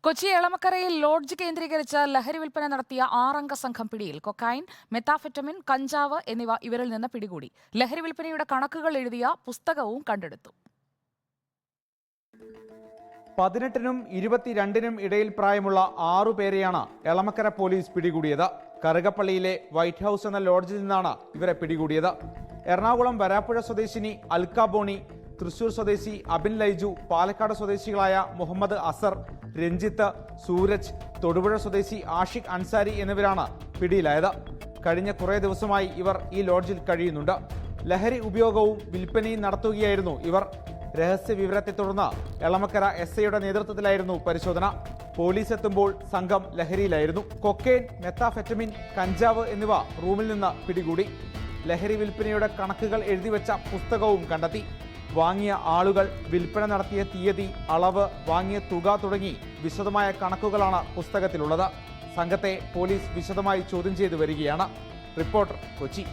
Kochi എളമക്കരയിൽ lodge കേന്ദ്രീകരിച്ച് ലഹരി വിൽപ്പന നടത്തിയ 6 അംഗ സംഘം പിടിയിൽ. കൊക്കൈൻ, മെത്താഫെറ്റമിൻ, കഞ്ചാവ് എന്നിവ ഇവരിൽ നിന്ന് പിടികൂടി. ലഹരി വിൽപ്പനയുടെ കണക്കുകൾ എഴുതിയ പുസ്തകവും കണ്ടെടുത്തു. 18-നും 22-നും ഇടയിൽ പ്രായമുള്ള 6 പേരെയാണ് എളമക്കര പോലീസ് പിടികൂടിയത്. കറുകപ്പള്ളിയിലെ വൈറ്റ് ഹൗസ് എന്ന ലോഡ്ജിൽ നിന്നാണ് ഇവരെ പിടികൂടിയത്. എറണാകുളം വരാപ്പുഴ സ്വദേശിനി അൽക്ക ബോണി, തൃശൂർ സ്വദേശി അബിൻ ലൈജു, പാലക്കാട് സ്വദേശികളായ മുഹമ്മദ് അസർ, രഞ്ജിത്ത്, സൂരജ്, തൊടുപുഴ സ്വദേശി ആഷിഖ് അൻസാരി എന്നിവരാണ് പിടിയിലായത്. കഴിഞ്ഞ കുറേ ദിവസമായി ഇവർ ഈ ലോഡ്ജിൽ കഴിയുന്നുണ്ട്. ലഹരി ഉപയോഗവും വിൽപ്പനയും നടത്തുകയായിരുന്നു ഇവർ. രഹസ്യ വിവരത്തെ തുടർന്ന് എളമക്കര SIയുടെ നേതൃത്വത്തിലായിരുന്നു പരിശോധന. പോലീസ് എത്തുമ്പോൾ സംഘം ലഹരിയിലായിരുന്നു. കൊക്കൈൻ, മെത്താഫെറ്റമിൻ, കഞ്ചാവ് എന്നിവ റൂമിൽ നിന്ന് പിടികൂടി. ലഹരി വിൽപ്പനയുടെ കണക്കുകൾ എഴുതിവെച്ച പുസ്തകവും കണ്ടെത്തി. വാങ്ങിയ ആളുകൾ, വിൽപ്പന നടത്തിയ തീയതി, അളവ്, വാങ്ങിയ തുക തുടങ്ങി വിശദമായ കണക്കുകളാണ് പുസ്തകത്തിലുള്ളത്. സംഘത്തെ പോലീസ് വിശദമായി ചോദ്യം ചെയ്തു വരികയാണ്. റിപ്പോർട്ടർ, കൊച്ചി.